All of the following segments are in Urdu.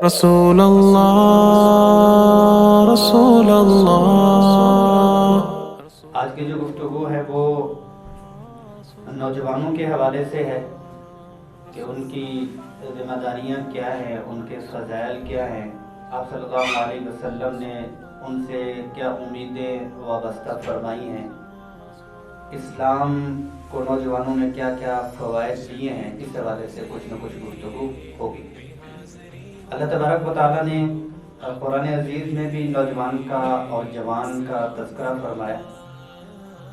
رسول اللہ رسول اللہ۔ آج کی جو گفتگو ہے وہ نوجوانوں کے حوالے سے ہے کہ ان کی ذمہ داریاں کیا ہیں، ان کے فضائل کیا ہیں، آپ صلی اللہ علیہ وسلم نے ان سے کیا امیدیں وابستہ فرمائی ہیں، اسلام کو نوجوانوں نے کیا کیا فوائد دیے ہیں، اس حوالے سے کچھ نہ کچھ گفتگو ہوگی۔ اللہ تبارک و تعالیٰ نے قرآن عزیز میں بھی نوجوان کا اور جوان کا تذکرہ فرمایا،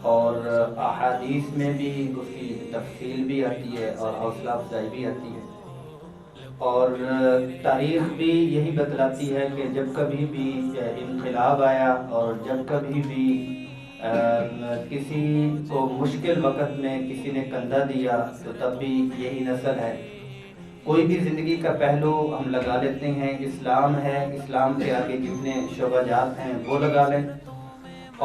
اور احادیث میں بھی اس کی تفصیل بھی آتی ہے اور حوصلہ افزائی بھی آتی ہے، اور تاریخ بھی یہی بتلاتی ہے کہ جب کبھی بھی انقلاب آیا اور جب کبھی بھی کسی کو مشکل وقت میں کسی نے کندھا دیا تو تب بھی یہی نسل ہے۔ کوئی بھی زندگی کا پہلو ہم لگا لیتے ہیں، اسلام ہے، اسلام کے آگے جتنے شعبہ جات ہیں وہ لگا لیں،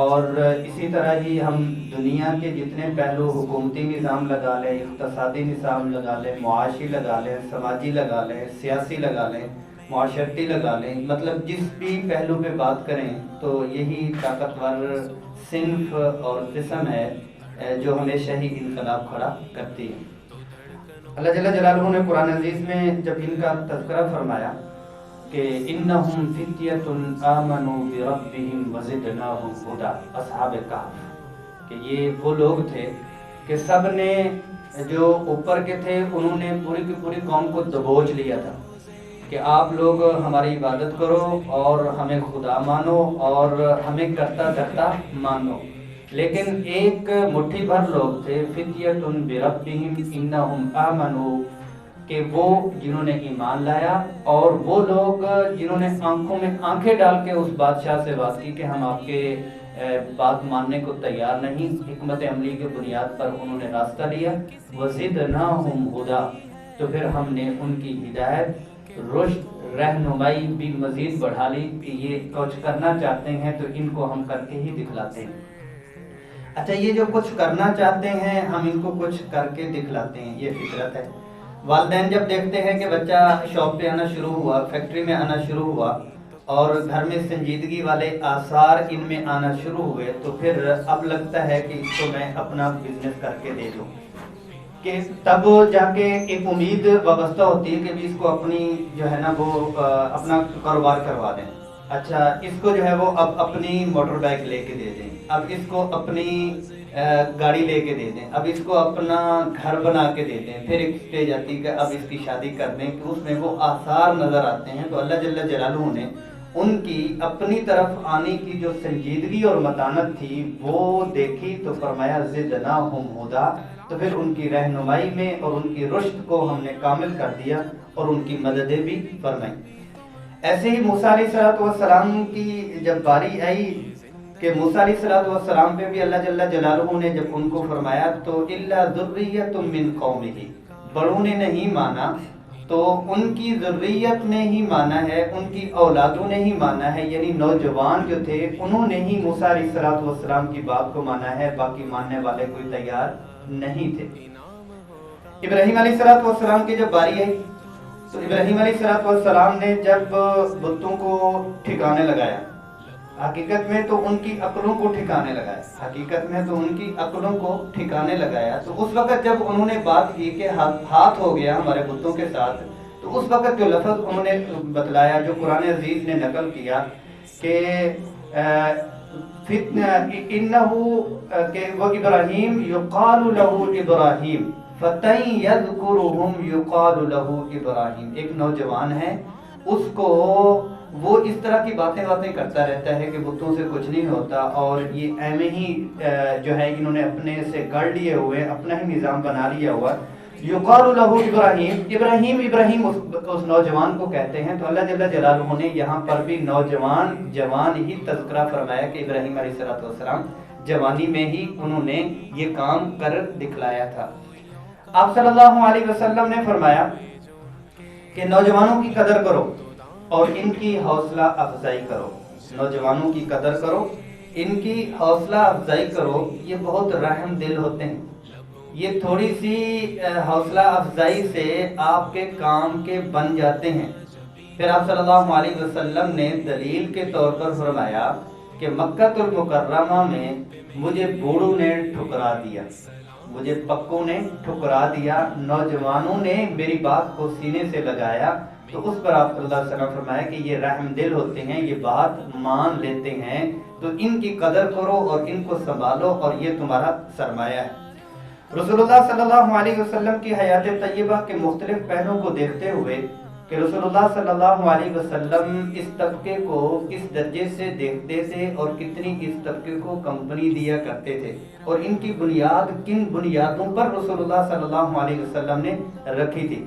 اور اسی طرح ہی ہم دنیا کے جتنے پہلو، حکومتی نظام لگا لیں، اقتصادی نظام لگا لیں، معاشی لگا لیں، سماجی لگا لیں، سیاسی لگا لیں، معاشرتی لگا لیں، مطلب جس بھی پہلو پہ بات کریں تو یہی طاقتور صنف اور قسم ہے جو ہمیشہ ہی انقلاب کھڑا کرتی ہے۔ اللہ جل جلالہ نے قرآن عزیز میں جب ان کا تذکرہ فرمایا کہ انہم فتیۃ آمنوا بربہم وزدناہم ہدی، اصحاب کہف، کہ یہ وہ لوگ تھے کہ سب نے جو اوپر کے تھے انہوں نے پوری کی پوری قوم کو دبوچ لیا تھا کہ آپ لوگ ہماری عبادت کرو اور ہمیں خدا مانو اور ہمیں کرتا دھرتا مانو، لیکن ایک مٹھی بھر لوگ تھے، فتیۃ بربہم انہم آمنوا، کہ وہ جنہوں نے ایمان لایا، اور وہ لوگ جنہوں نے آنکھوں میں آنکھیں ڈال کے اس بادشاہ سے بات کی کہ ہم آپ کے بات ماننے کو تیار نہیں، حکمت عملی کے بنیاد پر انہوں نے راستہ لیا، وزدناہم ہدی، تو پھر ہم نے ان کی ہدایت، رشد، رہنمائی بھی مزید بڑھا لی کہ یہ کچھ کرنا چاہتے ہیں تو ان کو ہم کر کے ہی دکھلاتے ہیں۔ اچھا، یہ جو کچھ کرنا چاہتے ہیں ہم ان کو کچھ کر کے دکھلاتے ہیں، یہ فطرت ہے۔ والدین جب دیکھتے ہیں کہ بچہ شاپ پہ آنا شروع ہوا، فیکٹری میں آنا شروع ہوا، اور گھر میں سنجیدگی والے آثار ان میں آنا شروع ہوئے، تو پھر اب لگتا ہے کہ اس کو میں اپنا بزنس کر کے دے دوں، کہ تب جا کے ایک امید وابستہ ہوتی ہے کہ بھی اس کو اپنی جو ہے نا وہ اپنا کاروبار کروا دیں۔ اچھا، اس کو جو ہے وہ اب اپنی موٹر بائک لے کے دے دیں، اب اس کو اپنی گاڑی لے کے دے دیں، اب اس کو اپنا گھر بنا کے دے دیں، پھر ایک سٹیج آتی ہے کہ اب اس کی شادی کر دیں، کہ اس میں وہ آثار نظر آتے ہیں۔ تو اللہ جل جلالہ نے ان کی اپنی طرف آنے کی جو سنجیدگی اور متانت تھی وہ دیکھی تو فرمایا زدناہم ہدی، تو پھر ان کی رہنمائی میں اور ان کی رشد کو ہم نے کامل کر دیا اور ان کی مددیں بھی فرمائی۔ ایسے ہی موسیٰ علیہ السلام کی جب باری آئی کہ موسیٰ علیہ السلام پہ بھی اللہ جل جلالہ نے جب ان کو فرمایا تو الا ذریۃ من قومہ، بڑوں نے نہیں مانا تو ان کی ذریت نے ہی مانا ہے، ان کی اولادوں نے ہی مانا ہے، یعنی نوجوان جو تھے انہوں نے ہی موسیٰ علیہ السلام کی بات کو مانا ہے، باقی ماننے والے کوئی تیار نہیں تھے۔ ابراہیم علیہ السلام کی جب باری آئی تو ابراہیم علیہ السلام نے جب بتوں کو ٹھکانے لگایا، حقیقت میں تو ان کی عقلوں کو ٹھکانے لگایا، تو اس وقت جب انہوں نے بات کی کہ ہاتھ ہو گیا ہمارے بتوں کے ساتھ، تو اس وقت جو لفظ انہوں نے بتلایا، جو قرآن عزیز نے نقل کیا کہ کہ وہ ابراہیم یقال لہ ابراہیم فتى یذکرہم یقال لہ ابراہیم، ایک نوجوان ہے، اس کو وہ اس طرح کی باتیں کرتا رہتا ہے کہ بتوں سے کچھ نہیں ہوتا، اور یہ ایویں ہی جو ہے انہوں نے اپنے سے گڑ لیے ہوئے، اپنا ہی نظام بنا لیا ہوا۔ یقال لہ ابراہیم، ابراہیم اس نوجوان کو کہتے ہیں۔ تو اللہ جل جلالہ نے یہاں پر بھی جوان ہی تذکرہ فرمایا کہ ابراہیم علیہ السلام جوانی میں ہی انہوں نے یہ کام کر دکھلایا تھا۔ آپ صلی اللہ علیہ وسلم نے فرمایا کہ نوجوانوں کی قدر کرو اور ان کی حوصلہ افزائی کرو، نوجوانوں کی قدر کرو، ان کی حوصلہ افزائی کرو، یہ بہت رحم دل ہوتے ہیں، یہ تھوڑی سی حوصلہ افزائی سے آپ کے کام کے بن جاتے ہیں۔ پھر آپ صلی اللہ علیہ وسلم نے دلیل کے طور پر فرمایا کہ مکہ المکرمہ میں مجھے بوڑھوں نے ٹھکرا دیا، مجھے پکوں نے ٹھکرا دیا، نوجوانوں نے میری بات کو سینے سے لگایا، تو اس پر آپ صلی اللہ علیہ وسلم فرمایا کہ یہ رحم دل ہوتے ہیں، یہ بات مان لیتے ہیں، تو ان کی قدر کرو اور ان کو سنبھالو اور یہ تمہارا سرمایہ ہے۔ رسول اللہ صلی اللہ علیہ وسلم کی حیات طیبہ کے مختلف پہلوؤں کو دیکھتے ہوئے کہ رسول اللہ صلی اللہ علیہ وسلم اس طبقے کو کس درجے سے دیکھتے تھے اور کتنی اس طبقے کو کمپنی دیا کرتے تھے، اور ان کی بنیاد کن بنیادوں پر رسول اللہ صلی اللہ علیہ وسلم نے رکھی تھی۔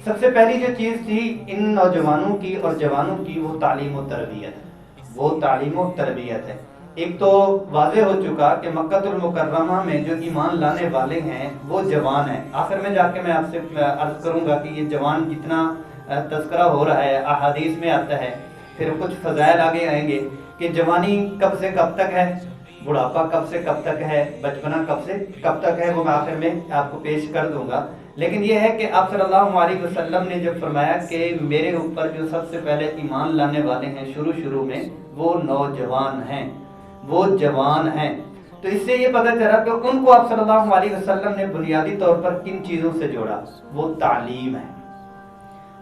سب سے پہلی جو چیز تھی ان نوجوانوں کی اور جوانوں کی، وہ تعلیم و تربیت، وہ تعلیم و تربیت ہے۔ ایک تو واضح ہو چکا کہ مکہ المکرمہ میں جو ایمان لانے والے ہیں وہ جوان ہیں۔ آخر میں جا کے میں آپ سے عرض کروں گا کہ یہ جوان جتنا تذکرہ ہو رہا ہے احادیث میں آتا ہے، پھر کچھ فضائل آگے آئیں گے کہ جوانی کب سے کب تک ہے، بڑھاپا کب سے کب تک ہے، بچپنا کب سے کب تک ہے، وہ میں آخر میں آپ کو پیش کر دوں گا۔ لیکن یہ ہے کہ آپ صلی اللہ علیہ وسلم نے جب فرمایا کہ میرے اوپر جو سب سے پہلے ایمان لانے والے ہیں شروع میں وہ نوجوان ہیں، وہ جوان ہیں، تو اس سے یہ پتہ چلا کہ ان کو آپ صلی اللہ علیہ وسلم نے بنیادی طور پر کن چیزوں سے جوڑا، وہ تعلیم ہے،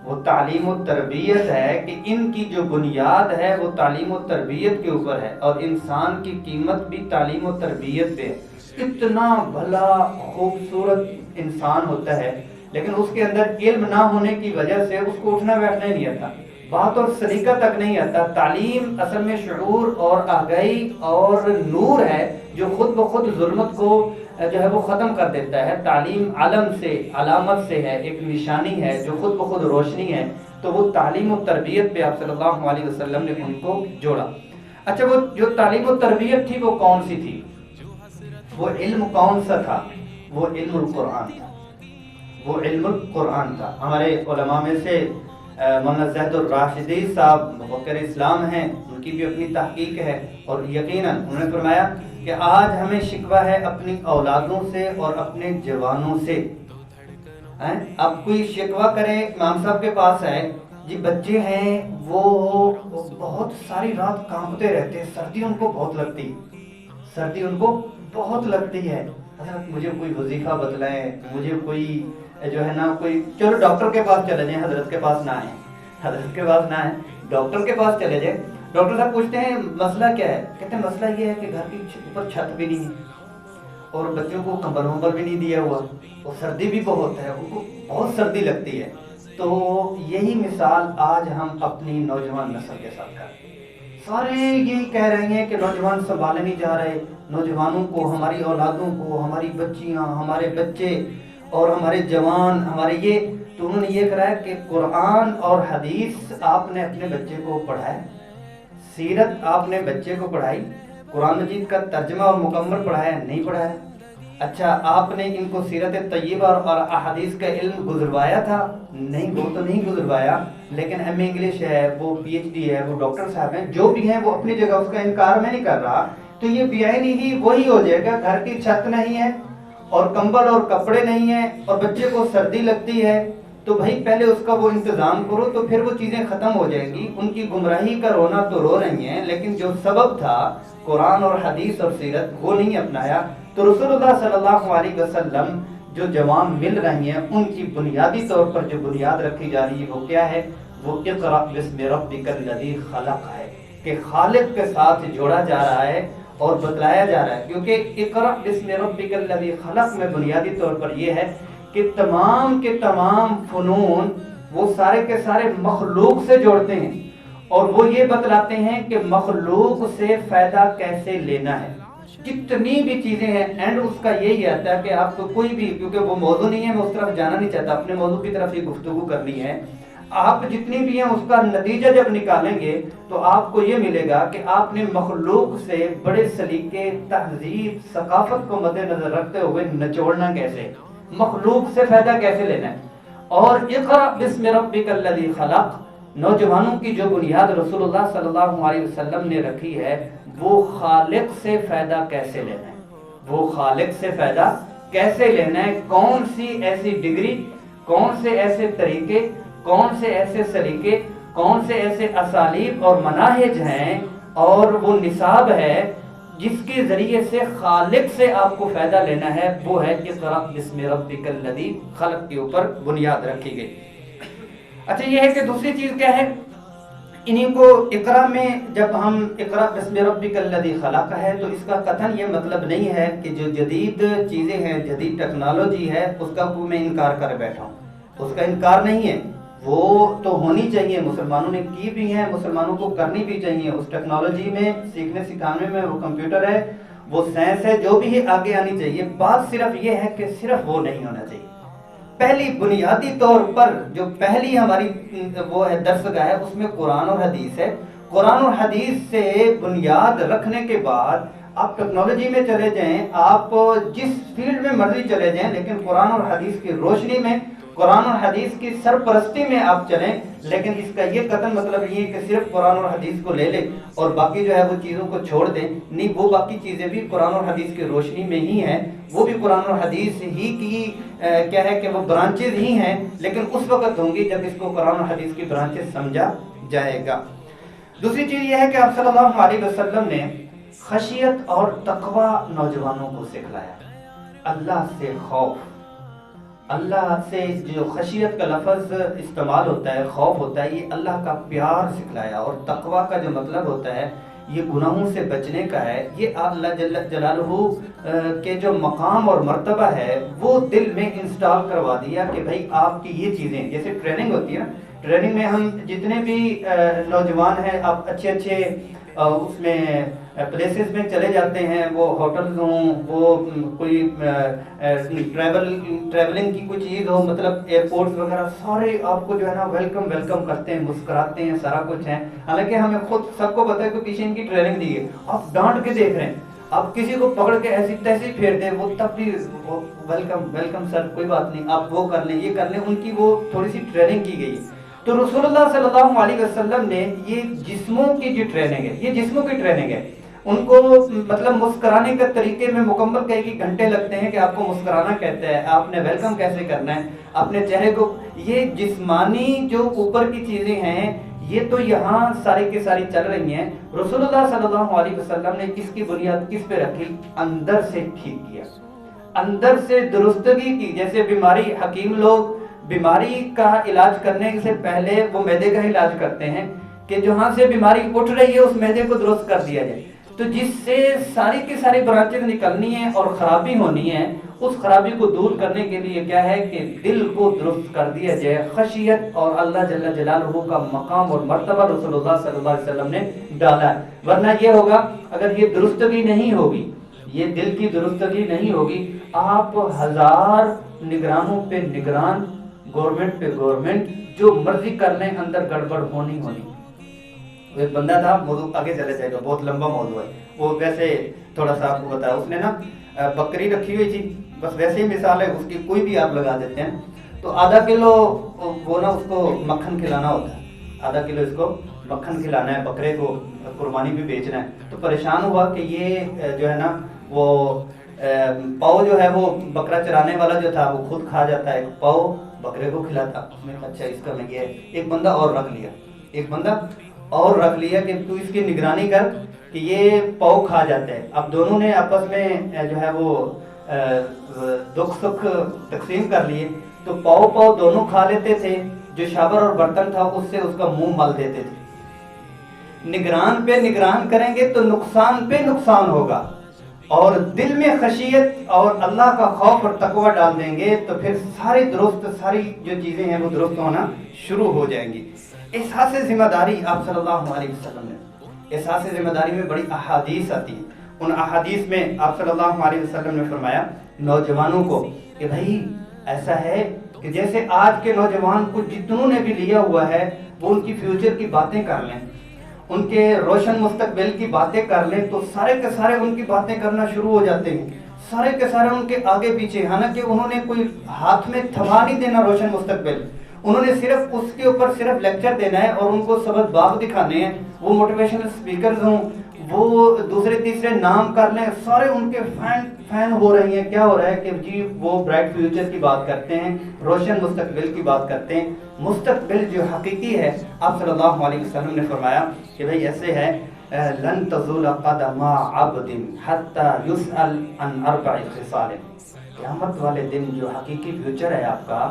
وہ تعلیم و تربیت ہے، کہ ان کی جو بنیاد ہے وہ تعلیم و تربیت کے اوپر ہے، اور انسان کی قیمت بھی تعلیم و تربیت پہ ہے۔ اتنا بھلا خوبصورت انسان ہوتا ہے لیکن اس کے اندر علم نہ ہونے کی وجہ سے اس کو اٹھنا بیٹھنا ہی نہیں آتا، بات اور سلیقہ تک نہیں آتا۔ تعلیم اصل میں شعور اور آگاہی اور نور ہے جو خود بخود ظلمت کو جو ہے وہ ختم کر دیتا ہے۔ تعلیم علم سے، علامت سے ہے، ایک نشانی ہے جو خود بخود روشنی ہے، تو وہ تعلیم و تربیت پہ آپ صلی اللہ علیہ وسلم نے ان کو جوڑا۔ اچھا، وہ جو تعلیم و تربیت تھی وہ کون سی تھی؟ وہ علم کون سا تھا؟ وہ علم القرآن تھا، وہ علم القرآن تھا۔ ہمارے علماء میں سے مولانا زید الراشدی صاحب مفکر اسلام ہیں، ان کی بھی اپنی تحقیق ہے، اور یقیناً انہوں نے فرمایا کہ آج ہمیں شکوہ ہے اپنی اولادوں سے اور اپنے جوانوں سے۔ اب کوئی شکوہ کرے، امام صاحب کے پاس آئے، جی بچے ہیں وہ بہت ساری رات کانپتے رہتے ہیں، سردی ان کو بہت لگتی، سردی ان کو بہت لگتی ہے، حضرت مجھے کوئی وظیفہ بتلائیں، مجھے کوئی جو ہے نا کوئی، چلو ڈاکٹر کے پاس چلے جائیں، حضرت کے پاس نہ آئیں، حضرت کے پاس نہ آئیں، ڈاکٹر کے پاس چلے جائیں۔ ڈاکٹر صاحب پوچھتے ہیں مسئلہ کیا ہے؟ کہتے ہیں مسئلہ یہ ہے کہ گھر کی اوپر چھت بھی نہیں ہے اور بچوں کو کمبل ومبل بھی نہیں دیا ہوا، اور سردی بھی بہت ہے، ان کو بہت سردی لگتی ہے۔ تو یہی مثال آج ہم اپنی نوجوان نسل کے ساتھ کریں، سارے یہی کہہ رہے ہیں کہ نوجوان سنبھالے نہیں جا رہے، نوجوانوں کو، ہماری اولادوں کو، ہماری بچیاں، ہمارے بچے اور ہمارے جوان، ہمارے یہ، تو انہوں نے یہ کرایا کہ قرآن اور حدیث آپ نے اپنے بچے کو پڑھایا، سیرت آپ نے بچے کو پڑھائی، قرآن مجید کا ترجمہ اور مکمل پڑھایا نہیں پڑھایا؟ اچھا، آپ نے ان کو سیرت طیبہ اور احادیث کا علم گزروایا تھا؟ نہیں، وہ تو نہیں گزروایا، لیکن ایم اے انگلش ہے، وہ پی ایچ ڈی ہے، وہ ڈاکٹر صاحب ہیں، جو بھی ہیں وہ اپنی جگہ، اس کا انکار میں نہیں کر رہا، تو یہ بیائی ہی وہی ہو جائے گا، گھر کی چھت نہیں ہے اور کمبل اور کپڑے نہیں ہیں اور بچے کو سردی لگتی ہے، تو بھائی پہلے اس کا وہ انتظام کرو، تو پھر وہ چیزیں ختم ہو جائیں گی۔ ان کی گمراہی کا رونا تو رو رہی ہیں، لیکن جو سبب تھا قرآن اور حدیث اور سیرت وہ نہیں اپنایا۔ تو رسول اللہ صلی اللہ علیہ وسلم جو جوان مل رہی ہیں ان کی بنیادی طور پر جو بنیاد رکھی جا رہی ہے وہ کیا ہے؟ وہ اقرأ بسم ربک الذی خلق ہے، کہ خالق کے ساتھ جوڑا جا رہا ہے اور بتلایا جا رہا ہے، کیونکہ اقرأ بسم ربک الذی خلق میں بنیادی طور پر یہ ہے کہ تمام کے تمام فنون وہ سارے کے سارے مخلوق سے جوڑتے ہیں، اور وہ یہ بتلاتے ہیں کہ مخلوق سے فائدہ کیسے لینا ہے۔ جتنی بھی چیزیں ہیں اینڈ اس کا یہی آتا ہے کہ آپ کو کوئی بھی، کیونکہ وہ موضوع نہیں ہے، میں اس طرف جانا نہیں چاہتا، اپنے موضوع کی طرف ہی گفتگو کرنی ہے، آپ جتنی بھی ہیں اس کا نتیجہ جب نکالیں گے تو آپ کو یہ ملے گا کہ آپ نے مخلوق سے بڑے سلیقے، تہذیب، ثقافت کو مد نظر رکھتے ہوئے نچوڑنا کیسے، مخلوق سے فائدہ کیسے لینا ہے۔ اور اقرأ بسم ربک الذی خلق، نوجوانوں کی جو بنیاد رسول اللہ صلی اللہ علیہ وسلم نے رکھی ہے وہ خالق سے فائدہ کیسے لینا ہے، وہ خالق سے فائدہ کیسے لینا ہے، کون سی ایسی ڈگری، کون سے ایسے طریقے، کون سے ایسے سلیقے، کون سے ایسے اسالیب اور مناہج ہیں اور وہ نصاب ہے جس کے ذریعے سے خالق سے آپ کو فائدہ لینا ہے، وہ ہے اقرأ بسم ربک الذی خلق کے اوپر بنیاد رکھی گئی۔ اچھا یہ ہے کہ دوسری چیز کیا ہے، انہیں کو اقرا میں جب ہم اقرا بسم ربک الذی خلق ہے تو اس کا قطعاً یہ مطلب نہیں ہے کہ جو جدید چیزیں ہیں، جدید ٹیکنالوجی ہے، اس کا کو میں انکار کر بیٹھا ہوں، اس کا انکار نہیں ہے، وہ تو ہونی چاہیے، مسلمانوں نے کی بھی ہیں، مسلمانوں کو کرنی بھی چاہیے، اس ٹیکنالوجی میں سیکھنے سکھانے میں، وہ کمپیوٹر ہے، وہ سائنس ہے، جو بھی ہے آگے آنی چاہیے۔ بات صرف یہ ہے کہ صرف وہ نہیں ہونا چاہیے۔ پہلی بنیادی طور پر جو پہلی ہماری وہ ہے درسگاہ ہے، اس میں قرآن اور حدیث ہے۔ قرآن اور حدیث سے بنیاد رکھنے کے بعد آپ ٹیکنالوجی میں چلے جائیں، آپ جس فیلڈ میں مرضی چلے جائیں، لیکن قرآن اور حدیث کی روشنی میں، قرآن اور حدیث کی سرپرستی میں آپ چلیں۔ لیکن اس کا یہ قطعاً مطلب یہ ہے کہ صرف قرآن اور حدیث کو لے لیں اور باقی جو ہے وہ چیزوں کو چھوڑ دیں، نہیں، وہ باقی چیزیں بھی قرآن اور حدیث کی روشنی میں ہی ہیں، وہ بھی قرآن اور حدیث ہی کی کیا ہے کہ وہ برانچز ہی ہیں، لیکن اس وقت ہوں گی جب اس کو قرآن اور حدیث کی برانچز سمجھا جائے گا۔ دوسری چیز یہ ہے کہ آپ صلی اللہ علیہ وسلم نے خشیت اور تقوی نوجوانوں کو سکھلایا، اللہ سے خوف، اللہ سے جو خشیت کا لفظ استعمال ہوتا ہے، خوف ہوتا ہے، یہ اللہ کا پیار سکھلایا، اور تقوی کا جو مطلب ہوتا ہے یہ گناہوں سے بچنے کا ہے، یہ اللہ جل جلالہ کے جو مقام اور مرتبہ ہے وہ دل میں انسٹال کروا دیا کہ بھائی آپ کی یہ چیزیں، جیسے ٹریننگ ہوتی ہے نا، ٹریننگ میں ہم جتنے بھی نوجوان ہیں، آپ اچھے اچھے اس میں پلیسز میں چلے جاتے ہیں، وہ ہوٹلز ہوں، وہ کوئی ٹریولنگ کی کوئی چیز ہو، مطلب ایئرپورٹس وغیرہ، سارے آپ کو جو ہے نا ویلکم کرتے ہیں، مسکراتے ہیں، سارا کچھ ہے، حالانکہ ہمیں خود سب کو پتا ہے کہ پیچھے ان کی ٹریننگ دی ہے، آپ ڈانٹ کے دیکھ رہے ہیں، آپ کسی کو پکڑ کے ایسی تیسی پھیر دیں، وہ تب بھی ویلکم سر، کوئی بات نہیں، آپ وہ کر لیں، یہ کر لیں، ان کی وہ تھوڑی سی ٹریننگ کی گئی ہے۔ تو رسول اللہ صلی اللہ علیہ وسلم نے یہ جسموں کی جو ٹریننگ ہے، یہ جسموں کی ٹریننگ ہے، ان کو مطلب مسکرانے کے طریقے میں مکمل کئی گھنٹے لگتے ہیں کہ آپ کو مسکرانا کہتے ہیں، آپ نے ویلکم کیسے کرنا ہے اپنے چہرے کو، یہ جسمانی جو اوپر کی چیزیں ہیں یہ تو یہاں ساری کی ساری چل رہی ہیں، رسول اللہ صلی اللہ علیہ وسلم نے اس کی بنیاد کس پہ رکھی؟ اندر سے ٹھیک کیا، اندر سے درستگی کی۔ جیسے بیماری، حکیم لوگ بیماری کا علاج کرنے سے پہلے وہ معدے کا علاج کرتے ہیں کہ جہاں سے بیماری اٹھ رہی ہے اس معدے کو درست کر دیا جائے، تو جس سے ساری کی ساری برانچیں نکلنی ہیں اور خرابی ہونی ہے، اس خرابی کو دور کرنے کے لیے کیا ہے کہ دل کو درست کر دیا جائے، خشیت اور اللہ جل جلالہ کا مقام اور مرتبہ رسول اللہ صلی اللہ علیہ وسلم نے ڈالا ہے۔ ورنہ یہ ہوگا اگر یہ درستگی نہیں ہوگی، یہ دل کی درستگی نہیں ہوگی، آپ ہزار نگرانوں پہ نگران، گورنمنٹ پہ گورنمنٹ، جو مرضی کر لیں، اندر گڑبڑ ہونی۔ ایک بندہ تھا، موضوع آگے چلے جائے گا، بہت لمبا موضوع ہے، وہ ویسے تھوڑا سا آپ کو بتایا، اس نے نا بکری رکھی ہوئی تھی، بس ویسے ہی مثال ہے اس کی، کوئی بھی آپ لگا دیتے ہیں، تو آدھا کلو وہ نا اس کو مکھن کھلانا ہوتا ہے، آدھا کلو اس کو مکھن کھلانا ہے، بکرے کو قربانی بھی بیچنا ہے، تو پریشان ہوا کہ یہ جو ہے نا وہ پاؤ جو ہے وہ بکرا چرانے والا جو تھا وہ خود کھا جاتا ہے، ایک پاؤ بکرے کو کھلاتا، اس میں اچھا اس کا میں یہ ایک بندہ اور رکھ لیا کہ تو اس کی نگرانی کر کہ یہ پاؤ کھا جاتا ہے۔ اب دونوں نے آپس میں جو ہے وہ دکھ سکھ تقسیم کر لیے، تو پاؤ دونوں کھا لیتے تھے، جو شابر اور برتن تھا اس سے اس کا منہ مل دیتے تھے۔ نگران پہ نگران کریں گے تو نقصان پہ نقصان ہوگا، اور دل میں خشیت اور اللہ کا خوف اور تقوی ڈال دیں گے تو پھر ساری جو چیزیں ہیں وہ درست ہونا شروع ہو جائیں گی۔ احساس ذمہ داری، آپ صلی اللہ علیہ وسلم نے احساس ذمہ داری میں بڑی احادیث آتی ہیں، ان احادیث میں آپ صلی اللہ علیہ وسلم نے فرمایا نوجوانوں کو کہ بھائی ایسا ہے کہ جیسے آج کے نوجوان کو جتنوں نے بھی لیا ہوا ہے وہ ان کی فیوچر کی باتیں کر لیں، ان کے روشن مستقبل کی باتیں کر لیں، تو سارے کے سارے ان کی باتیں کرنا شروع ہو جاتے ہیں، سارے کے سارے ان کے آگے پیچھے، حالانکہ انہوں نے کوئی ہاتھ میں تھما نہیں دینا روشن مستقبل، انہوں نے صرف اس کے اوپر صرف لیکچر دینا ہے اور ان کو سبق باغ دکھانے ہیں، وہ موٹیویشنل اسپیکرز ہوں، وہ دوسرے تیسرے نام کر لیں، سارے ان کے فین ہو رہی ہیں. کیا ہو رہا ہے کہ جی وہ برائٹ فیوچر کی بات کرتے ہیں، روشن مستقبل کی بات کرتے ہیں. مستقبل جو حقیقی ہے، آپ صلی اللہ علیہ وسلم نے فرمایا کہ بھئی ایسے ہے لن تزول قدم عبد حتی یسأل عن 4 خصال. قیامت والے دن جو حقیقی فیوچر ہے آپ کا،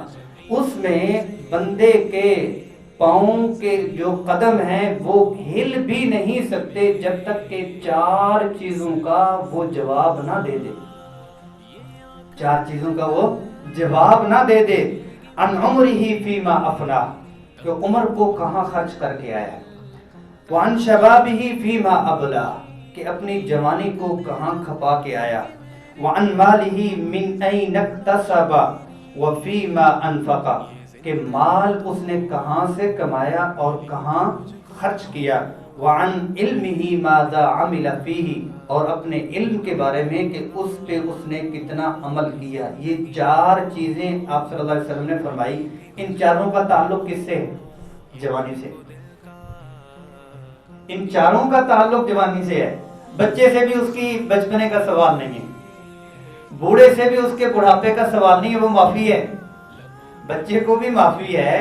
اس میں بندے کے پاؤں کے جو قدم ہیں وہ ہل بھی نہیں سکتے جب تک کہ 4 چیزوں کا وہ جواب نہ دے دے. 4 چیزوں کا وہ جواب نہ دے دے. عن عمرہ فیما افنا، کہ عمر کو کہاں خرچ کر کے آیا ہے. وعن شبابہ فیما ابلا، کہ اپنی جوانی کو کہاں کھپا کے آیا. وعن مالہ من این اکتسب وفیما انفقا، کہ مال اس نے کہاں سے کمایا اور کہاں خرچ کیا. وعن علمہ ماذا عمل فیہ، اور اپنے علم کے بارے میں کہ اس پہ اس نے کتنا عمل کیا. یہ 4 چیزیں آپ صلی اللہ علیہ وسلم نے فرمائی. ان چاروں کا تعلق کس سے ہے؟ جوانی سے. ان چاروں کا تعلق جوانی سے ہے. بچے سے بھی اس کی بچپنے کا سوال نہیں ہے، بوڑھے سے بھی اس کے بڑھاپے کا سوال نہیں ہے، وہ معافی ہے. بچے کو بھی معافی ہے،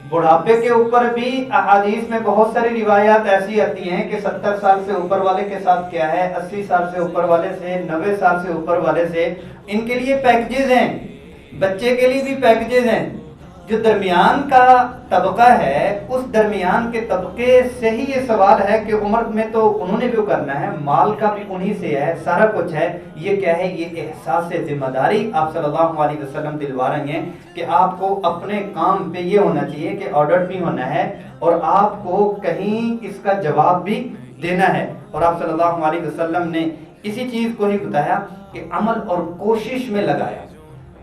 بڑھاپے کے اوپر بھی احادیث میں بہت ساری روایات ایسی آتی ہیں کہ 70 سال سے اوپر والے کے ساتھ کیا ہے، 80 سال سے اوپر والے سے، 90 سال سے اوپر والے سے ان کے لیے پیکجز ہیں. بچے کے لیے بھی پیکجز ہیں. جو درمیان کا طبقہ ہے، اس درمیان کے طبقے سے ہی یہ سوال ہے کہ عمر میں تو انہوں نے بھی کرنا ہے، مال کا بھی انہی سے ہے، سارا کچھ ہے. یہ کیا ہے؟ یہ احساس ذمہ داری آپ صلی اللہ علیہ وسلم دلوا رہے ہیں کہ آپ کو اپنے کام پہ یہ ہونا چاہیے کہ آرڈر بھی ہونا ہے اور آپ کو کہیں اس کا جواب بھی دینا ہے. اور آپ صلی اللہ علیہ وسلم نے اسی چیز کو ہی بتایا کہ عمل اور کوشش میں لگایا.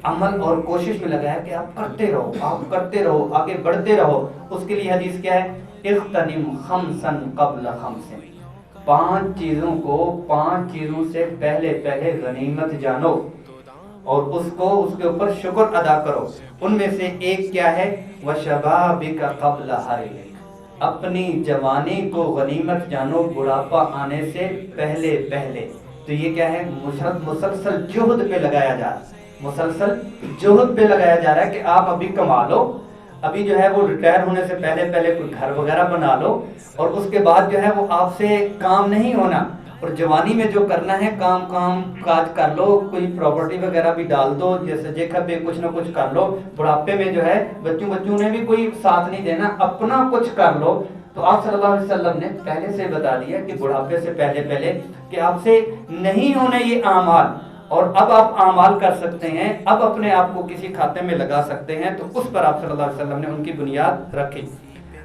عمل اور کوشش میں لگایا کہ آپ کرتے رہو، آپ کرتے رہو، آگے بڑھتے رہو. اس کے لیے حدیث کیا ہے؟ اغتنم خمسا قبل خمس، 5 چیزوں کو 5 چیزوں سے پہلے پہلے غنیمت جانو اور اس کو اس کے اوپر شکر ادا کرو. ان میں سے ایک کیا ہے؟ وشبابک قبل حرمک، اپنی جوانی کو غنیمت جانو بڑھاپا آنے سے پہلے پہلے. تو یہ کیا ہے؟ مسلسل جہد پہ لگایا جا رہا ہے، مسلسل جہد پہ لگایا جا رہا ہے کہ آپ ابھی کما لو، ابھی جو ہے وہ ریٹائر ہونے سے پہلے پہلے کوئی گھر وغیرہ بنا لو اور اس کے بعد جو ہے وہ آپ سے کام نہیں ہونا. اور جوانی میں جو کرنا ہے کام کاج کر لو، کوئی پراپرٹی وغیرہ بھی ڈال دو، جیسے جیکب پہ کچھ نہ کچھ کر لو. بڑھاپے میں جو ہے بچوں نے بھی کوئی ساتھ نہیں دینا، اپنا کچھ کر لو. تو آپ صلی اللہ علیہ وسلم نے پہلے سے بتا دیا کہ بڑھاپے سے پہلے پہلے کہ آپ سے نہیں ہونے یہ اعمال، اور اب آپ اعمال کر سکتے ہیں، اب اپنے آپ کو کسی کھاتے میں لگا سکتے ہیں. تو اس پر آپ صلی اللہ علیہ وسلم نے ان کی بنیاد رکھی،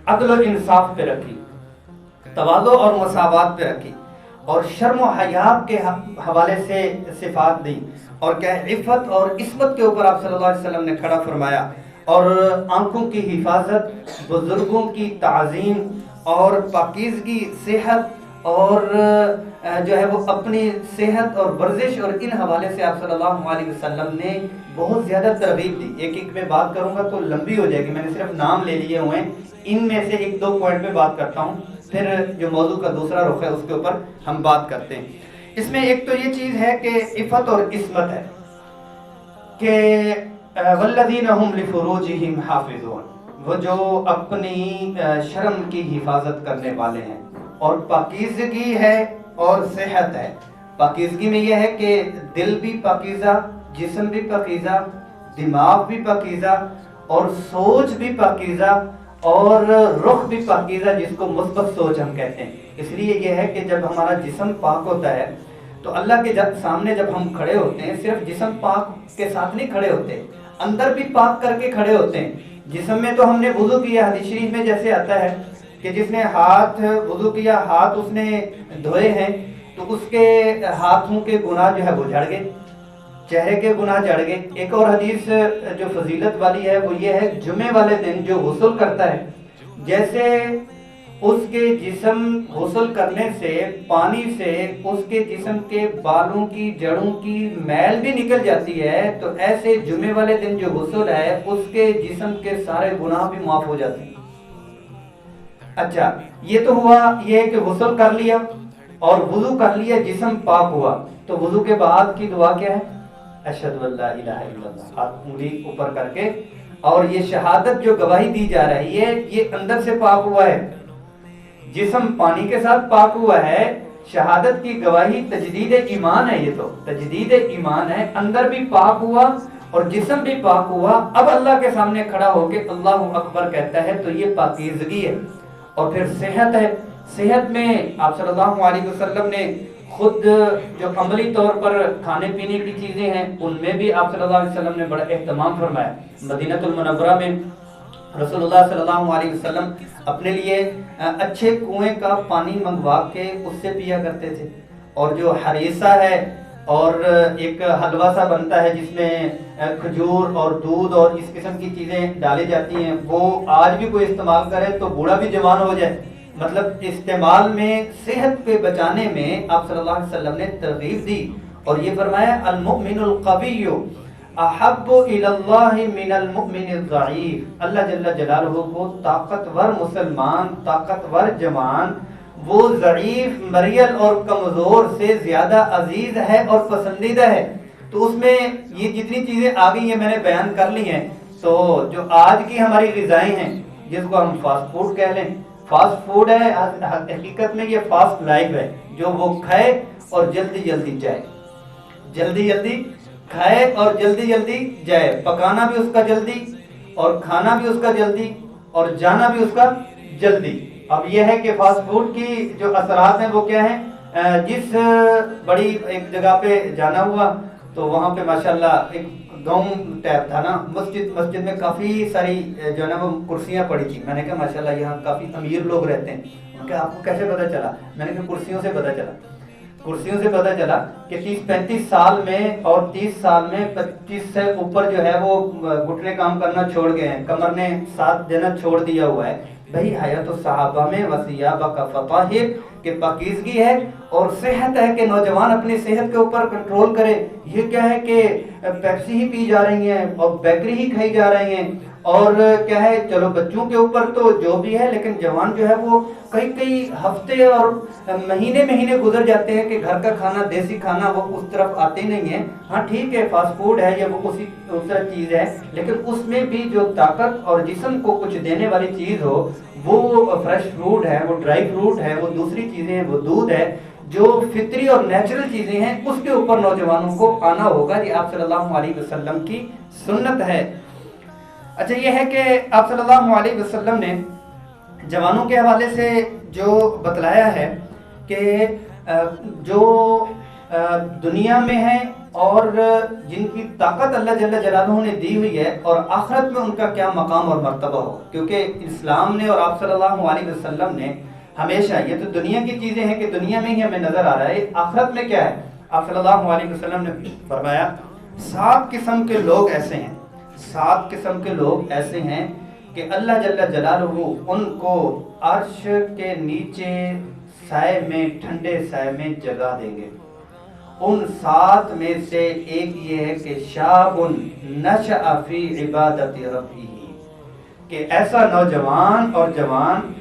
عدل و انصاف پہ رکھی، تواضع اور مساوات پہ رکھی، اور شرم و حیا کے حوالے سے صفات دی، اور کیا عفت اور عصمت کے اوپر آپ صلی اللہ علیہ وسلم نے کھڑا فرمایا، اور آنکھوں کی حفاظت، بزرگوں کی تعظیم اور پاکیزگی، صحت اور جو ہے وہ اپنی صحت اور ورزش، اور ان حوالے سے آپ صلی اللہ علیہ وسلم نے بہت زیادہ ترغیب دی. ایک میں بات کروں گا تو لمبی ہو جائے گی، میں نے صرف نام لے لیے ہوئے ہیں. ان میں سے 1-2 پوائنٹ میں بات کرتا ہوں، پھر جو موضوع کا دوسرا رخ ہے اس کے اوپر ہم بات کرتے ہیں. اس میں ایک تو یہ چیز ہے کہ عفت اور عصمت ہے کہ والذین هم لفروجہم حافظون، وہ جو اپنی شرم کی حفاظت کرنے والے ہیں. اور پاکیزگی ہے اور صحت ہے. پاکیزگی میں یہ ہے کہ دل بھی پاکیزہ، جسم بھی پاکیزہ، دماغ بھی پاکیزہ، اور سوچ بھی پاکیزہ، اور رخ بھی پاکیزہ، جس کو مثبت سوچ ہم کہتے ہیں. اس لیے یہ ہے کہ جب ہمارا جسم پاک ہوتا ہے تو اللہ کے سامنے جب ہم کھڑے ہوتے ہیں، صرف جسم پاک کے ساتھ نہیں کھڑے ہوتے، اندر بھی پاک کر کے کھڑے ہوتے ہیں. جسم میں تو ہم نے وضو کیا، حدیث شریف میں جیسے آتا ہے کہ جس نے ہاتھ وضو کیا، ہاتھ اس نے دھوئے ہیں، تو اس کے ہاتھوں کے گناہ جو ہے وہ جھڑ گئے، چہرے کے گناہ جھڑ گئے. ایک اور حدیث جو فضیلت والی ہے وہ یہ ہے، جمعے والے دن جو غسل کرتا ہے، جیسے اس کے جسم غسل کرنے سے، پانی سے اس کے جسم کے بالوں کی جڑوں کی میل بھی نکل جاتی ہے، تو ایسے جمعے والے دن جو غسل ہے اس کے جسم کے سارے گناہ بھی معاف ہو جاتے ہیں. اچھا، یہ تو ہوا یہ کہ غسل کر لیا. اور وضو کر لیا، جسم پاک ہوا، تو وضو کے بعد کی دعا کیا ہے؟ اشہد ان لا الہ الا اللہ، ہاتھ انگلی اوپر کر کے، اور یہ شہادت جو گواہی دی جا رہی ہے یہ اندر سے پاک ہوا ہے، جسم پانی کے ساتھ پاک ہوا ہے، شہادت کی گواہی تجدید ایمان ہے، یہ تو تجدید ایمان ہے، اندر بھی پاک ہوا اور جسم بھی پاک ہوا، اب اللہ کے سامنے کھڑا ہو کے اللہ اکبر کہتا ہے، تو یہ پاکیزگی ہے۔ اور پھر صحت ہے، صحت میں آپ صلی اللہ علیہ وسلم نے خود جو عملی طور پر کھانے پینے کی چیزیں ہیں ان میں بھی آپ صلی اللہ علیہ وسلم نے بڑا اہتمام فرمایا۔ مدینہ المنورہ میں رسول اللہ صلی اللہ علیہ وسلم اپنے لیے اچھے کنویں کا پانی منگوا کے اس سے پیا کرتے تھے، اور جو حریصہ ہے اور ایک حلوہ سا بنتا ہے جس میں کھجور اور دودھ اور اس قسم کی چیزیں ڈالی جاتی ہیں، وہ آج بھی کوئی استعمال کرے تو بوڑھا بھی جوان ہو جائے، مطلب استعمال میں، صحت پہ بچانے میں آپ صلی اللہ علیہ وسلم نے ترغیب دی، اور یہ فرمایا المؤمن القوی احب الی اللہ من المؤمن الضعیف، اللہ جل جلالہ کو طاقتور مسلمان، طاقتور جوان، وہ ضعیف مریل اور کمزور سے زیادہ عزیز ہے اور پسندیدہ ہے۔ تو اس میں یہ جتنی چیزیں آ گئی ہیں میں نے بیان کر لی ہیں، تو جو آج کی ہماری غذائیں ہیں جس کو ہم فاسٹ فوڈ کہہ لیں، فاسٹ فوڈ ہے، حقیقت میں یہ فاسٹ لائف ہے، جو وہ کھائے اور جلدی جلدی جائے، جلدی جلدی کھائے اور جلدی جلدی جائے، پکانا بھی اس کا جلدی اور کھانا بھی اس کا جلدی اور جانا بھی اس کا جلدی۔ اب یہ ہے کہ فاسٹ فوڈ کی جو اثرات ہیں وہ کیا ہیں، جس بڑی ایک جگہ پہ جانا ہوا تو وہاں پہ ماشاءاللہ ایک گاؤں ٹائپ تھا نا، مسجد میں کافی ساری جو ہے نا وہ کرسیاں پڑی تھی، میں نے کہا ماشاءاللہ یہاں کافی امیر لوگ رہتے ہیں، انہوں نے کہا آپ کو کیسے پتا چلا؟ میں نے کہا کرسیوں سے پتا چلا، کرسیوں سے پتا چلا کہ 30-35 سال میں اور 30 سال میں 25 سے اوپر جو ہے وہ گھٹنے کام کرنا چھوڑ گئے ہیں، کمر نے ساتھ دینا چھوڑ دیا ہوا ہے۔ بھئی حیات الصحابہ میں وثیابہ کا فطاہر کہ پاکیزگی ہے اور صحت ہے کہ نوجوان اپنی صحت کے اوپر کنٹرول کرے۔ یہ کیا ہے کہ پیپسی ہی پی جا رہی ہیں اور بیکری ہی کھائی جا رہی ہیں، اور کیا ہے چلو بچوں کے اوپر تو جو بھی ہے، لیکن جوان جو ہے وہ کئی ہفتے اور مہینے گزر جاتے ہیں کہ گھر کا کھانا، دیسی کھانا وہ اس طرف آتے نہیں ہیں۔ ہاں ٹھیک ہے فاسٹ فوڈ ہے یا وہ دوسرا چیز ہے، لیکن اس میں بھی جو طاقت اور جسم کو کچھ دینے والی چیز ہو، وہ فریش فروٹ ہے، وہ ڈرائی فروٹ ہے، وہ دوسری چیزیں ہیں، وہ دودھ ہے، جو فطری اور نیچرل چیزیں ہیں، اس کے اوپر نوجوانوں کو آنا ہوگا۔ یہ آپ صلی اللہ علیہ وسلم کی سنت ہے۔ اچھا یہ ہے کہ آپ صلی اللہ علیہ وسلم نے جوانوں کے حوالے سے جو بتلایا ہے کہ جو دنیا میں ہیں اور جن کی طاقت اللہ جل جلالہ نے دی ہوئی ہے، اور آخرت میں ان کا کیا مقام اور مرتبہ ہو، کیونکہ اسلام نے اور آپ صلی اللہ علیہ وسلم نے ہمیشہ، یہ تو دنیا کی چیزیں ہیں کہ دنیا میں ہی ہمیں نظر آ رہا ہے، آخرت میں کیا ہے۔ آپ صلی اللہ علیہ وسلم نے فرمایا 7 قسم کے لوگ ایسے ہیں، 7 قسم کے لوگ ایسے ہیں کہ اللہ جل جلالہ ان کو عرش کے نیچے سائے میں، ٹھنڈے سائے میں جگہ دیں گے۔ ان 7 میں سے ایک یہ ہے کہ شاب نشأ فی عبادت ربہ، کہ ایسا نوجوان اور جوان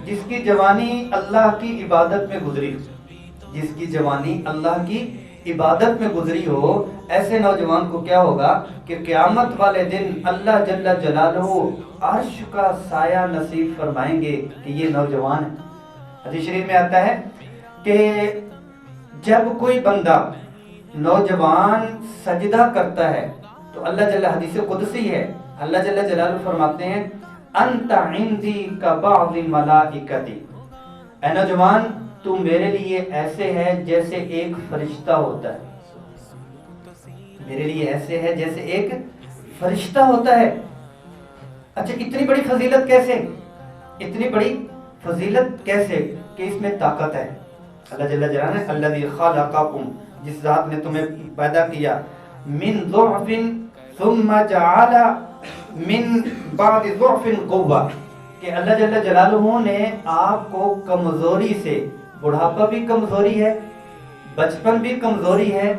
جس کی جوانی اللہ کی عبادت میں گزری ہو، جس کی جوانی اللہ کی عبادت میں گزری ہو، ایسے نوجوان کو کیا ہوگا کہ قیامت والے دن اللہ جل جلالہ عرش کا سایہ نصیب فرمائیں گے کہ یہ نوجوان ہے۔ حدیث شریف میں آتا ہے کہ جب کوئی بندہ نوجوان سجدہ کرتا ہے تو اللہ جل، حدیث قدسی ہے، اللہ جل جلالہ فرماتے ہیں انت عندی کبعض ملائکتی، اے نوجوان تو میرے لیے ایسے ہے جیسے ایک فرشتہ ہوتا ہے، میرے لیے ایسے ہے جیسے ایک فرشتہ ہوتا ہے۔ اچھا اتنی بڑی فضیلت کیسے، اتنی بڑی فضیلت کیسے کہ اس میں طاقت ہے۔ اللہ جل جلالہ نے الذی خلقکم، جس ذات نے تمہیں پیدا کیا، من ضعف ثم جعل من بعد ضعف قوہ، کہ اللہ جل جلالہ نے آپ کو کمزوری سے، بڑھاپا بھی کمزوری ہے، بچپن بھی کمزوری ہے،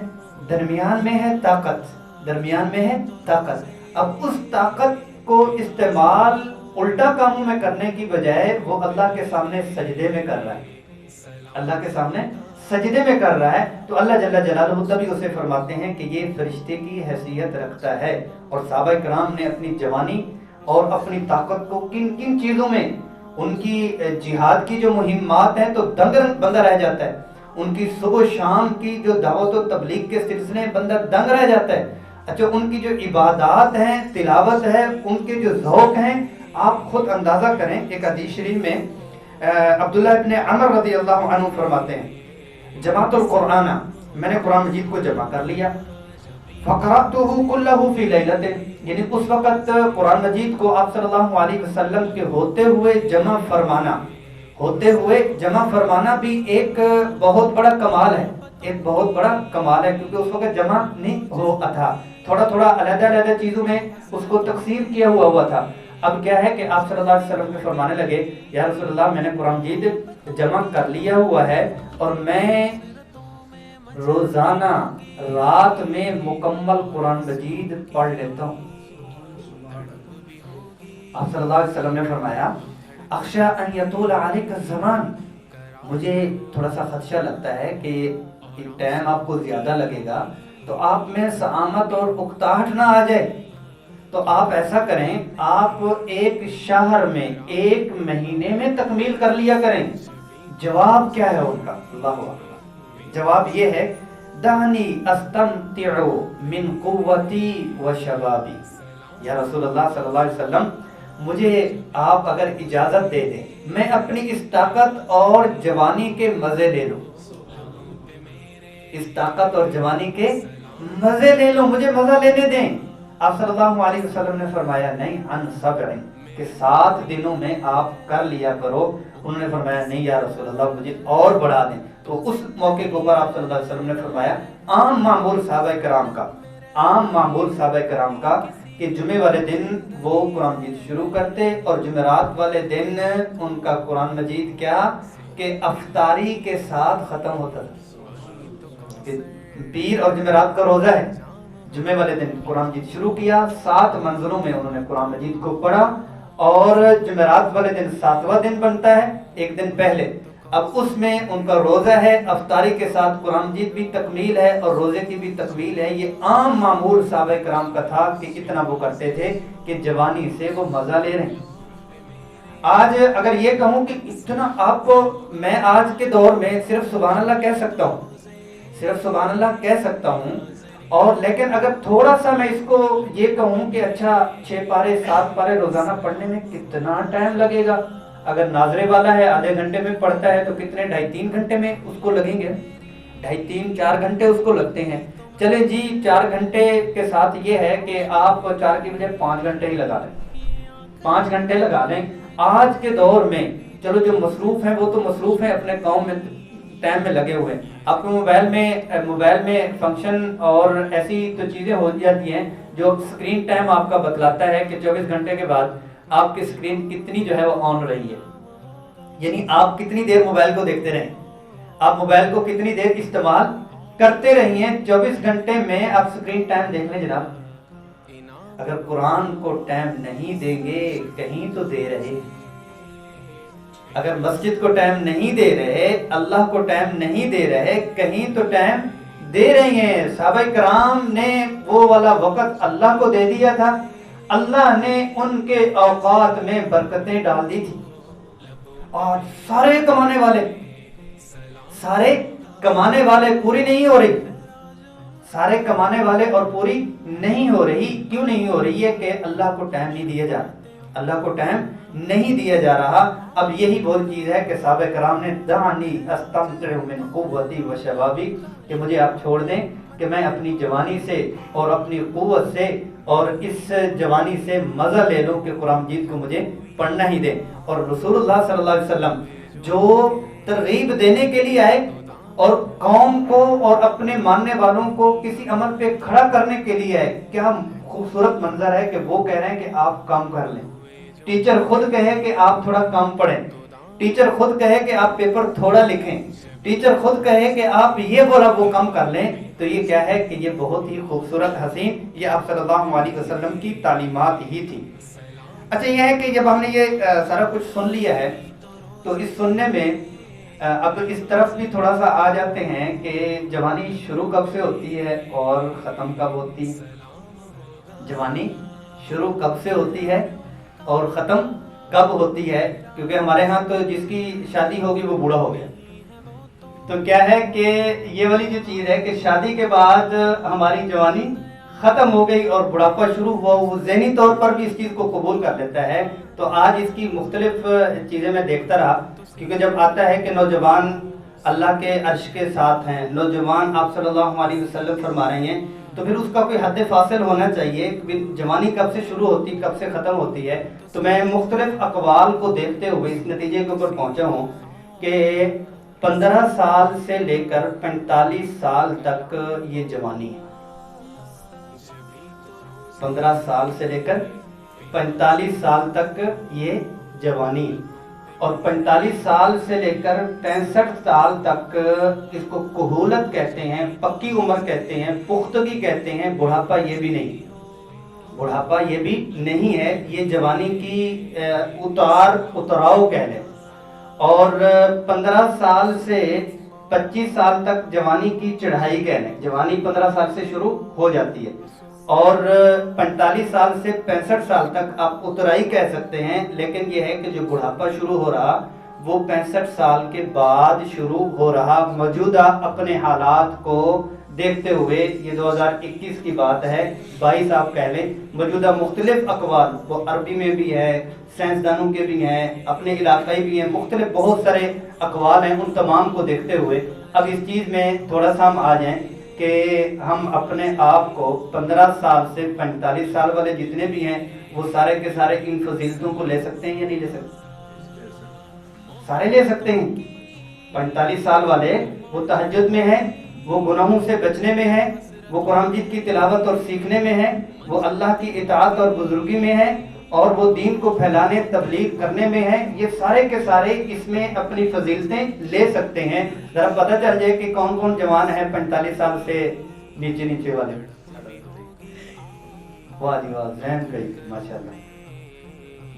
درمیان میں ہے طاقت، درمیان میں ہے طاقت۔ اب اس طاقت کو استعمال الٹا کاموں میں کرنے کی بجائے وہ اللہ کے سامنے سجدے میں کر رہا ہے، اللہ کے سامنے سجدے میں کر رہا ہے، تو اللہ جل جلالہ تبھی اسے فرماتے ہیں کہ یہ فرشتے کی حیثیت رکھتا ہے۔ اور صحابہ کرام نے اپنی جوانی اور اپنی طاقت کو کن کن چیزوں میں، ان کی جہاد کی جو مہمات ہیں تو دنگ بندہ رہ جاتا ہے، ان کی صبح و شام کی جو دعوت و تبلیغ کے سلسلے میں بندہ دنگ رہ جاتا ہے۔ اچھا، ان کی جو عبادات ہیں، تلاوت ہے، ان کے جو ذوق ہیں، آپ خود اندازہ کریں۔ ایک حدیث شریف میں عبداللہ ابن عمر رضی اللہ عنہ فرماتے ہیں، جمعت القرآن، میں نے قرآن مجید کو جمع کر لیا، فقرأتہ کلہ فی لیلۃ، یعنی اس وقت قرآن مجید کو آپ صلی اللہ علیہ وسلم کے ہوتے ہوئے جمع فرمانا بھی ایک بہت بڑا کمال ہے، ایک بہت بڑا کمال ہے، کیونکہ اس وقت جمع نہیں ہوا تھا، تھوڑا تھوڑا علیحدہ چیزوں میں اس کو تقسیم کیا ہوا تھا۔ اب کیا ہے کہ آپ صلی اللہ علیہ وسلم کے فرمانے لگے، یا رسول اللہ میں نے قرآن مجید جمع کر لیا ہوا ہے اور میں روزانہ رات میں مکمل قرآن مجید پڑھ لیتا ہوں۔ آپ صلی اللہ علیہ وسلم نے فرمایا، اخشا ان یطول علیک الزمان، مجھے تھوڑا سا خدشہ لگتا ہے کہ ٹائم آپ کو زیادہ لگے گا تو آپ میں سعامت اور اکتاہٹ نہ آ جائے، تو آپ ایسا کریں، آپ ایک شہر میں، ایک مہینے میں تکمیل کر لیا کریں۔ جواب کیا ہے ان کا؟ اللہ اکبر، جواب یہ ہے، دعنی استمتع من قوتی و شبابی، یا رسول اللہ صلی اللہ علیہ وسلم مجھے آپ اگر اجازت دے دیں، میں اپنی اس طاقت اور جوانی کے مزے لے لوں، اس طاقت اور جوانی کے مزے لے لوں، مجھے مزہ لینے دیں۔ آپ صلی اللہ علیہ وسلم نے فرمایا، نہیں، عن سبع، کہ 7 دنوں میں آپ کر لیا کرو۔ انہوں نے فرمایا، نہیں یا رسول اللہ، مجھے اور بڑھا دیں۔ تو اس موقع کے اوپر آپ صلی اللہ علیہ وسلم نے فرمایا، عام معمول صحابہ کرام کا کہ جمعے والے دن وہ قرآن مجید شروع کرتے، اور جمعرات والے دن ان کا قرآن مجید کیا کہ افطاری کے ساتھ ختم ہوتا تھا۔ پیر اور جمعرات کا روزہ ہے، جمعے والے دن قرآن مجید شروع کیا، 7 منزلوں میں انہوں نے قرآن مجید کو پڑھا، اور جمعرات والے دن 7واں دن بنتا ہے، ایک دن پہلے، اب اس میں ان کا روزہ ہے، افطاری کے ساتھ قرآن مجید بھی تکمیل ہے اور روزے کی بھی تکمیل ہے۔ یہ عام معمول صحابہ کرام کا تھا کہ اتنا وہ کرتے تھے کہ جوانی سے وہ مزہ لے رہے ہیں۔ آج اگر یہ کہوں کہ اتنا آپ کو، میں آج کے دور میں صرف سبحان اللہ کہہ سکتا ہوں، اور لیکن اگر تھوڑا سا میں اس کو یہ کہوں کہ اچھا 6 پارے 7 پارے روزانہ پڑھنے میں کتنا ٹائم لگے گا، اگر ناظرے والا ہے آدھے گھنٹے میں پڑھتا ہے تو کتنے 2.5-3 گھنٹے میں اس کو لگیں گے، 2.5-3-4 گھنٹے اس کو لگتے ہیں۔ چلے جی 4 گھنٹے کے ساتھ یہ ہے کہ آپ 4 کی بجائے 5 گھنٹے ہی لگا لیں، 5 گھنٹے لگا لیں۔ آج کے دور میں چلو جو مصروف ہیں وہ تو مصروف ہیں، اپنے کام میں ٹائم میں لگے ہوئے ہیں، آپ کو موبائل میں فنکشن اور ایسی تو چیزیں ہو جاتی ہیں جو سکرین ٹائم آپ کا بتلاتا ہے کہ 24 گھنٹے کے بعد آپ کی سکرین کتنی جو ہے وہ آن رہی ہے، یعنی آپ کتنی دیر موبائل کو دیکھتے رہیں، آپ موبائل کو کتنی دیر استعمال کرتے رہیے۔ 24 گھنٹے میں آپ سکرین ٹائم دیکھ لیں جناب، اگر قرآن کو ٹائم نہیں دیں گے کہیں تو دے رہے، اگر مسجد کو ٹائم نہیں دے رہے، اللہ کو ٹائم نہیں دے رہے، کہیں تو ٹائم دے رہے ہیں۔ صحابہ کرام نے وہ والا وقت اللہ کو دے دیا تھا، اللہ نے ان کے اوقات میں برکتیں ڈال دی تھی، اور سارے کمانے والے پوری نہیں ہو رہی، سارے کمانے والے اور پوری نہیں ہو رہی۔ کیوں نہیں ہو رہی ہے؟ کہ اللہ کو ٹائم نہیں دیا جا رہا، اللہ کو ٹائم نہیں دیا جا رہا۔ اب یہی وہ چیز ہے کہ صحابہ کرام نے دعنی استمتع من قوتی و شبابی، کہ مجھے آپ چھوڑ دیں کہ میں اپنی جوانی سے اور اپنی قوت سے اور اس جوانی سے مزہ لے لوں کہ قرآن مجید کو مجھے پڑھنا ہی دیں۔ اور رسول اللہ صلی اللہ علیہ وسلم جو ترغیب دینے کے لیے آئے اور قوم کو اور اپنے ماننے والوں کو کسی عمل پہ کھڑا کرنے کے لیے آئے، کیا خوبصورت منظر ہے کہ وہ کہہ رہے ہیں کہ آپ کام کر لیں، ٹیچر خود کہے کہ آپ تھوڑا کام پڑھیں، ٹیچر خود کہے کہ آپ پیپر تھوڑا لکھیں، ٹیچر خود کہے کہ آپ یہ بولا وہ کام کر لیں، تو یہ کیا ہے کہ یہ بہت ہی خوبصورت حسین، یہ آپ صلی اللہ علیہ وسلم کی تعلیمات ہی تھی۔ اچھا یہ ہے کہ جب ہم نے یہ سارا کچھ سن لیا ہے تو اس سننے میں اب اس طرف بھی تھوڑا سا آ جاتے ہیں کہ جوانی شروع کب سے ہوتی ہے اور ختم کب ہوتی ہے؟ جوانی شروع کب سے ہوتی ہے اور ختم کب ہوتی ہے؟ کیونکہ ہمارے ہاں تو جس کی شادی ہوگی وہ بوڑھا ہو گیا. تو کیا ہے کہ یہ والی جو چیز ہے کہ شادی کے بعد ہماری جوانی ختم ہو گئی اور بڑھاپا شروع ہوا، وہ ذہنی طور پر بھی اس چیز کو قبول کر لیتا ہے. تو آج اس کی مختلف چیزیں میں دیکھتا رہا، کیونکہ جب آتا ہے کہ نوجوان اللہ کے عرش کے ساتھ ہیں، نوجوان آپ صلی اللہ علیہ وسلم فرما رہے ہیں، تو پھر اس کا کوئی حد فاصل ہونا چاہیے. جوانی کب سے شروع ہوتی، کب سے ختم ہوتی ہے؟ تو میں مختلف اقوال کو دیکھتے ہوئے اس نتیجے کے اوپر پہنچا ہوں کہ 15 سال سے لے کر 45 سال تک یہ جوانی ہے. 15 سال سے لے کر 45 سال تک یہ جوانی، اور 45 سال سے لے کر 65 سال تک اس کو کہولت کہتے ہیں، پکی عمر کہتے ہیں، پختگی کہتے ہیں. بڑھاپا یہ بھی نہیں، بڑھاپا یہ بھی نہیں ہے، یہ جوانی کی اتار اتراؤ کہہ لیں. اور 15 سال سے 25 سال تک جوانی کی چڑھائی کہہ لیں. جوانی 15 سال سے شروع ہو جاتی ہے، اور 45 سال سے 65 سال تک آپ اترائی کہہ سکتے ہیں. لیکن یہ ہے کہ جو بڑھاپا شروع ہو رہا وہ 65 سال کے بعد شروع ہو رہا. موجودہ اپنے حالات کو دیکھتے ہوئے، یہ 2021 کی بات ہے، 22 آپ کہہ لیں، موجودہ مختلف اقوال، وہ عربی میں بھی ہے، سائنسدانوں کے بھی ہیں، اپنے علاقائی بھی ہیں، مختلف بہت سارے اقوال ہیں. ان تمام کو دیکھتے ہوئے اب اس چیز میں تھوڑا سا ہم آ جائیں کہ ہم اپنے آپ کو 15 سال سے 45 سال والے جتنے بھی ہیں وہ سارے کے سارے ان فضیلتوں کو لے سکتے ہیں یا نہیں لے سکتے؟ سارے لے سکتے ہیں. 45 سال والے وہ تہجد میں ہیں، وہ گناہوں سے بچنے میں ہیں، وہ قرآن مجید کی تلاوت اور سیکھنے میں ہیں، وہ اللہ کی اطاعت اور بزرگی میں ہیں، اور وہ دین کو پھیلانے تبلیغ کرنے میں ہیں. یہ سارے کے سارے اس میں اپنی فضیلتیں لے سکتے ہیں. ذرا پتہ چل جائے کہ کون کون جوان ہیں 45 سال سے نیچے والے. واہ جی واہ، ذہن گئی، ماشاءاللہ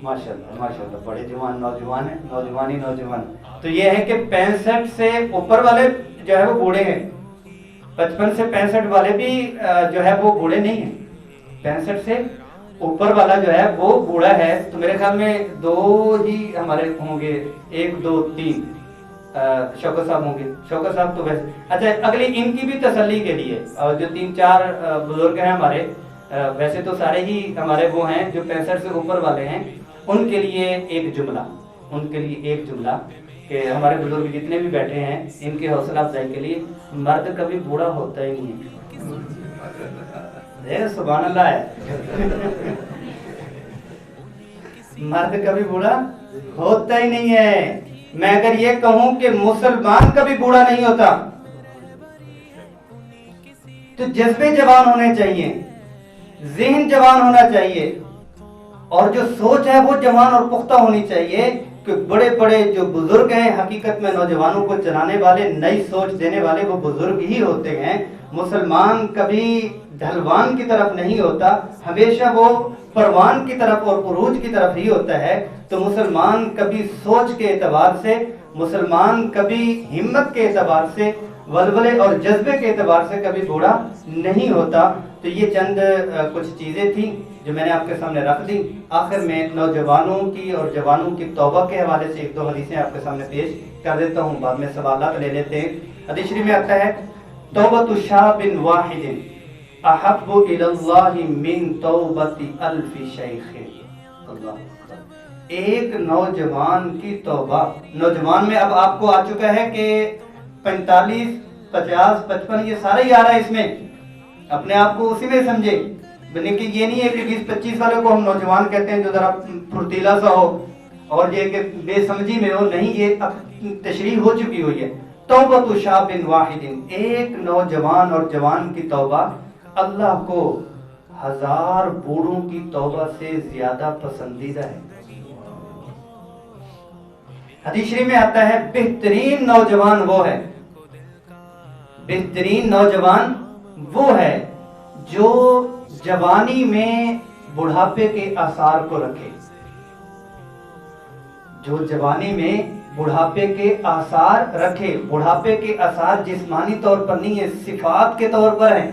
ماشاءاللہ ماشاءاللہ، بڑے جوان نوجوان ہیں، نوجوان. تو یہ ہے کہ 65 سے اوپر والے جو ہے وہ بوڑھے ہیں. 55 سے 65 والے بھی جو ہے وہ بوڑھے نہیں ہیں. 65 سے اوپر والا جو ہے وہ بوڑھا ہے. تو میرے خیال میں 2 ہی ہمارے ہوں گے، 1 2 3 شوکت صاحب ہوں گے. شوکت صاحب تو ویسے اچھا، اگلی ان کی بھی تسلی کے لیے جو 3 4 بزرگ ہیں ہمارے، ویسے تو سارے ہی ہمارے وہ ہیں جو 65 سے اوپر والے ہیں، ان کے لیے ایک جملہ کہ ہمارے بزرگ جتنے بھی بیٹھے ہیں ان کے حوصلہ افزائی کے لیے، مرد کبھی بوڑھا ہوتا ہی نہیں ہے. سبحان اللہ ہے. مرد کبھی بوڑھا ہوتا ہی نہیں ہے. میں اگر یہ کہوں کہ مسلمان کبھی بوڑھا نہیں ہوتا، تو جذبے جوان ہونے چاہیے، ذہن جوان ہونا چاہیے، اور جو سوچ ہے وہ جوان اور پختہ ہونی چاہیے. کہ بڑے بڑے جو بزرگ ہیں حقیقت میں نوجوانوں کو چلانے والے، نئی سوچ دینے والے وہ بزرگ ہی ہوتے ہیں. مسلمان کبھی ڈھلوان کی طرف نہیں ہوتا، ہمیشہ وہ پروان کی طرف اور عروج کی طرف ہی ہوتا ہے. تو مسلمان کبھی سوچ کے اعتبار سے، مسلمان کبھی ہمت کے اعتبار سے، ولولے اور جذبے کے اعتبار سے کبھی بوڑھا نہیں ہوتا. تو یہ چند کچھ چیزیں تھیں جو میں نے آپ کے سامنے رکھ دی. آخر میں نوجوانوں کی اور جوانوں کی توبہ کے حوالے سے 1 2 حدیثیں آپ کے سامنے پیش کر دیتا ہوں، بعد میں سوالات لے لیتے ہیں. حدیث شریف میں آتا ہے توبۃ شاب واحد احب الی اللہ من توبۃ الف شیخ. اللہ، ایک نوجوان کی توبہ. نوجوان میں اب آپ کو آ چکا ہے کہ 45 50 55 یہ سارے ہی آ رہا ہے. اس میں اپنے آپ کو اسی میں سمجھے، کہ یہ نہیں ہے کہ 20 25 والے کو ہم نوجوان کہتے ہیں جو ذرا پھرتیلا سا ہو اور یہ کہ بے سمجھی میں ہو. نہیں، یہ اب تشریح ہو چکی ہوئی ہے. توبۃ شاب واحد، ایک نوجوان اور جوان کی توبہ اللہ کو 1000 بوڑھوں کی توبہ سے زیادہ پسندیدہ ہے. حدیث شریف میں آتا ہے بہترین نوجوان وہ ہے، بہترین نوجوان وہ ہے جو جوانی میں بڑھاپے کے آثار کو رکھے. جو جوانی میں بڑھاپے کے آثار رکھے. بڑھاپے کے آثار جسمانی طور پر نہیں ہے، صفات کے طور پر ہیں.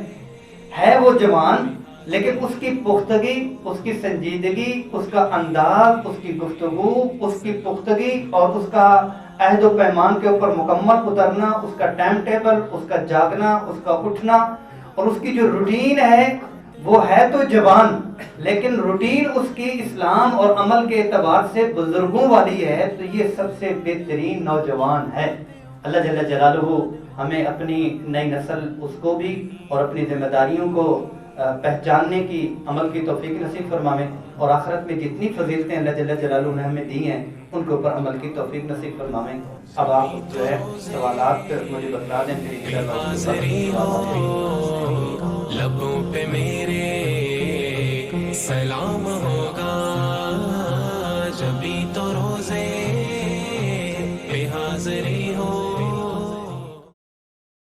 ہے وہ جوان لیکن اس کی پختگی، اس کی سنجیدگی، اس کا انداز، اس کی گفتگو، اس کی پختگی اور اس کا عہد و پیمان کے اوپر مکمل اترنا، اس کا ٹائم ٹیبل، اس کا جاگنا، اس کا اٹھنا اور اس کی جو روٹین ہے وہ ہے تو جوان، لیکن روٹین اس کی اسلام اور عمل کے اعتبار سے بزرگوں والی ہے، تو یہ سب سے بہترین نوجوان ہے. اللہ جل جلالہ ہمیں اپنی نئی نسل اس کو بھی اور اپنی ذمہ داریوں کو پہچاننے کی، عمل کی توفیق نصیب فرمائے اور آخرت میں جتنی فضیلتیں اللہ جل جلالہ نے ہمیں دی ہیں ان کے اوپر عمل کی توفیق نصیب فرمائے. اب آپ جو ہے سوالات مجھے بتا دیں پھر لبوں پہ میرے سلام